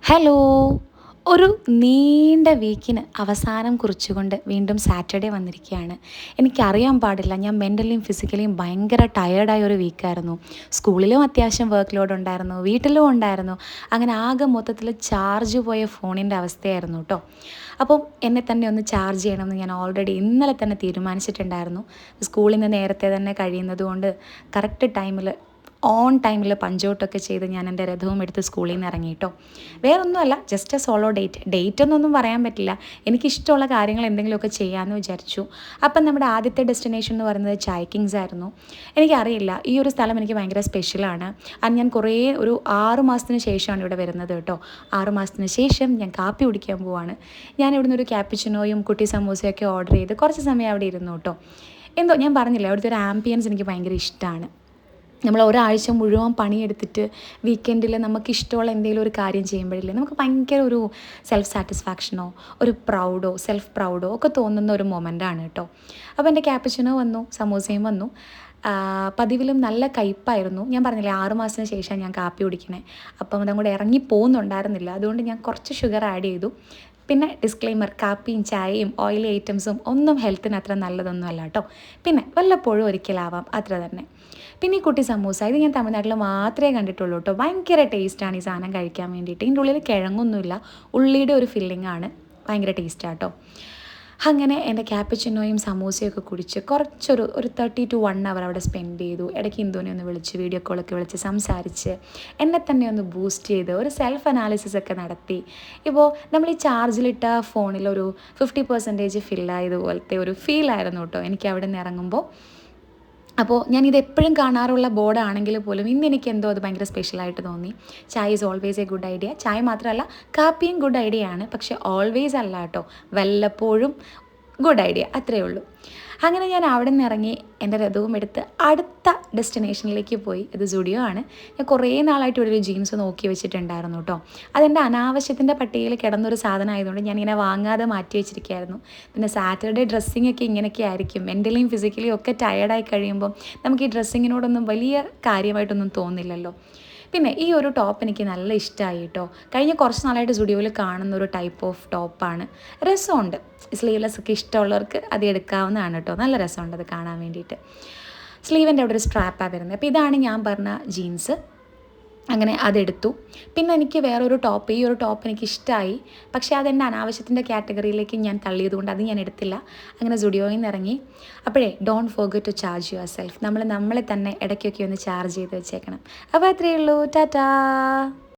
Hello! ഒരു നീണ്ട വീക്കിന് അവസാനം കുറിച്ചുകൊണ്ട് വീണ്ടും സാറ്റർഡേ വന്നിരിക്കുകയാണ്. എനിക്കറിയാൻ പാടില്ല, ഞാൻ മെൻ്റലിയും ഫിസിക്കലിയും ഭയങ്കര ടയേർഡായ ഒരു വീക്കായിരുന്നു. സ്കൂളിലും അത്യാവശ്യം വർക്ക് ലോഡ് ഉണ്ടായിരുന്നു, വീട്ടിലും ഉണ്ടായിരുന്നു. അങ്ങനെ ആകെ മൊത്തത്തിൽ ചാർജ് പോയ ഫോണിൻ്റെ അവസ്ഥയായിരുന്നു കേട്ടോ. അപ്പം എന്നെ തന്നെ ഒന്ന് ചാർജ് ചെയ്യണമെന്ന് ഞാൻ ഓൾറെഡി ഇന്നലെ തന്നെ തീരുമാനിച്ചിട്ടുണ്ടായിരുന്നു. സ്കൂളിൽ നിന്ന് നേരത്തെ തന്നെ കഴിയുന്നത് കൊണ്ട് കറക്റ്റ് ടൈമിൽ ഓൺ ടൈമിൽ പഞ്ചൗട്ടൊക്കെ ചെയ്ത് ഞാൻ എൻ്റെ രഥവും എടുത്ത് സ്കൂളിൽ നിന്ന് ഇറങ്ങി കേട്ടോ. വേറൊന്നുമല്ല, ജസ്റ്റ് എ സോളോ ഡേറ്റ് എന്നൊന്നും പറയാൻ പറ്റില്ല. എനിക്കിഷ്ടമുള്ള കാര്യങ്ങൾ എന്തെങ്കിലുമൊക്കെ ചെയ്യാമെന്ന് വിചാരിച്ചു. അപ്പം നമ്മുടെ ആദ്യത്തെ ഡെസ്റ്റിനേഷൻ എന്ന് പറയുന്നത് ചായ് കിങ്സ് ആയിരുന്നു. എനിക്കറിയില്ല, ഈ ഒരു സ്ഥലം എനിക്ക് ഭയങ്കര സ്പെഷ്യലാണ്. അത് ഞാൻ ഒരു 6 മാസത്തിന് ശേഷമാണ് ഇവിടെ വരുന്നത് കേട്ടോ. 6 മാസത്തിന് ശേഷം ഞാൻ കാപ്പി കുടിക്കാൻ പോവാണ്. ഞാൻ ഇവിടുന്ന് ഒരു ക്യാപ്പിച്ചിനോയും കുട്ടി സമൂസയൊക്കെ ഓർഡർ ചെയ്ത് കുറച്ച് സമയം അവിടെ ഇരുന്നു കേട്ടോ. എന്തോ ഞാൻ പറഞ്ഞില്ല, അവിടുത്തെ ഒരു ആംബിയൻസ് എനിക്ക് ഭയങ്കര ഇഷ്ടമാണ്. നമ്മൾ ഒരാഴ്ച മുഴുവൻ പണിയെടുത്തിട്ട് വീക്കെൻഡിൽ നമുക്കിഷ്ടമുള്ള എന്തെങ്കിലും ഒരു കാര്യം ചെയ്യുമ്പോഴില്ലേ നമുക്ക് ഭയങ്കര ഒരു സെൽഫ് സാറ്റിസ്ഫാക്ഷനോ ഒരു സെൽഫ് പ്രൗഡോ ഒക്കെ തോന്നുന്ന ഒരു മൊമെൻ്റാണ് കേട്ടോ. അപ്പോൾ എൻ്റെ ക്യാപ്പച്ചിനോ വന്നു, സമൂസയും വന്നു. പതിവിലും നല്ല കയ്പ്പായിരുന്നു. ഞാൻ പറഞ്ഞില്ലേ 6 മാസത്തിന് ശേഷമാണ് ഞാൻ കാപ്പി കുടിക്കണേ. അപ്പം അതങ്ങോട്ട് ഇറങ്ങി പോകുന്നുണ്ടായിരുന്നില്ല. അതുകൊണ്ട് ഞാൻ കുറച്ച് ഷുഗർ ആഡ് ചെയ്തു. പിന്നെ ഡിസ്ക്ലെയിമർ, കാപ്പിയും ചായയും ഓയിലി ഐറ്റംസും ഒന്നും ഹെൽത്തിന് അത്ര നല്ലതൊന്നും അല്ല കേട്ടോ. പിന്നെ വല്ലപ്പോഴും ഒരിക്കലാവാം, അത്ര തന്നെ. പിന്നെ ഈ കുട്ടി സമൂസ, ഇത് ഞാൻ തമിഴ്നാട്ടിൽ മാത്രമേ കണ്ടിട്ടുള്ളൂ കേട്ടോ. ഭയങ്കര ടേസ്റ്റാണ് ഈ സാധനം കഴിക്കാൻ വേണ്ടിയിട്ട്. ഇതിൻ്റെ ഉള്ളിൽ കിഴങ്ങൊന്നുമില്ല, ഉള്ളിയുടെ ഒരു ഫില്ലിംഗ് ആണ്. ഭയങ്കര ടേസ്റ്റാണ് കേട്ടോ. അങ്ങനെ എൻ്റെ ക്യാപ്പച്ചിനോയും സമൂസയൊക്കെ കുടിച്ച് ഒരു 30 to 1 hour അവിടെ സ്പെൻഡ് ചെയ്തു. ഇടയ്ക്ക് ഇന്ദുവിനെ ഒന്ന് വിളിച്ച് വീഡിയോ കോളൊക്കെ വിളിച്ച് സംസാരിച്ച് എന്നെ തന്നെ ഒന്ന് ബൂസ്റ്റ് ചെയ്ത് ഒരു സെൽഫ് അനാലിസിസ് ഒക്കെ നടത്തി. ഇപ്പോൾ നമ്മൾ ഈ ചാർജിലിട്ട ഫോണിലൊരു 50% ഫില്ലായതുപോലത്തെ ഒരു ഫീലായിരുന്നു കേട്ടോ എനിക്ക് അവിടെ നിന്ന് ഇറങ്ങുമ്പോൾ. അപ്പോൾ ഞാനിത് എപ്പോഴും കാണാറുള്ള ബോർഡാണെങ്കിൽ പോലും ഇന്ന് എനിക്ക് എന്തോ അത് ഭയങ്കര സ്പെഷ്യലായിട്ട് തോന്നി. ചായ is always A good idea. ചായ മാത്രമല്ല, കാപ്പിയും ഗുഡ് ഐഡിയ ആണ്. പക്ഷേ ഓൾവേസ് അല്ല കേട്ടോ, വല്ലപ്പോഴും ഗുഡ് ഐഡിയ, അത്രയേ ഉള്ളൂ. അങ്ങനെ ഞാൻ അവിടെ നിന്ന് ഇറങ്ങി എൻ്റെ രഥവും എടുത്ത് അടുത്ത ഡെസ്റ്റിനേഷനിലേക്ക് പോയി. ഇത് സ്റ്റുഡിയോ ആണ്. ഞാൻ കുറേ നാളായിട്ട് ഇവിടെ ഒരു ജീൻസ് നോക്കി വെച്ചിട്ടുണ്ടായിരുന്നു കേട്ടോ. അതെൻ്റെ അനാവശ്യത്തിൻ്റെ പട്ടികയിൽ കിടന്നൊരു സാധനം ആയതുകൊണ്ട് ഞാനിങ്ങനെ വാങ്ങാതെ മാറ്റി വെച്ചിരിക്കുകയായിരുന്നു. പിന്നെ സാറ്റർഡേ ഡ്രസ്സിങ് ഒക്കെ ഇങ്ങനെയൊക്കെ ആയിരിക്കും. മെൻ്റലിയും ഫിസിക്കലിയും ഒക്കെ ടയേർഡായി കഴിയുമ്പോൾ നമുക്ക് ഈ ഡ്രസ്സിങ്ങിനോടൊന്നും വലിയ കാര്യമായിട്ടൊന്നും തോന്നില്ലല്ലോ. പിന്നെ ഈ ഒരു ടോപ്പ് എനിക്ക് നല്ല ഇഷ്ടമായി കേട്ടോ. കഴിഞ്ഞ കുറച്ച് നാളായിട്ട് സ്റ്റുഡിയോയിൽ കാണുന്ന ഒരു ടൈപ്പ് ഓഫ് ടോപ്പാണ്. രസമുണ്ട്. സ്ലീവ്ലെസ് ഒക്കെ ഇഷ്ടമുള്ളവർക്ക് അത് എടുക്കാവുന്നതാണ് കേട്ടോ. നല്ല രസമുണ്ട് അത് കാണാൻ വേണ്ടിയിട്ട്. സ്ലീവിൻ്റെ അവിടെ ഒരു സ്ട്രാപ്പാണ് വരുന്നത്. അപ്പോൾ ഇതാണ് ഞാൻ പറഞ്ഞ ജീൻസ്. അങ്ങനെ അതെടുത്തു. പിന്നെ എനിക്ക് ഈ ഒരു ടോപ്പ് എനിക്ക് ഇഷ്ടമായി. പക്ഷേ അതെൻ്റെ അനാവശ്യത്തിൻ്റെ കാറ്റഗറിയിലേക്ക് ഞാൻ തള്ളിയതുകൊണ്ട് അത് ഞാൻ എടുത്തില്ല. അങ്ങനെ സ്റ്റുഡിയോയിൽ നിന്ന് ഇറങ്ങി. അപ്പോഴേ don't forget to charge yourself. നമ്മളെ തന്നെ ഇടയ്ക്കൊക്കെ ഒന്ന് ചാർജ് ചെയ്ത് വെച്ചേക്കണം. അപ്പോൾ അത്രയേ ഉള്ളൂ. ടാറ്റാ.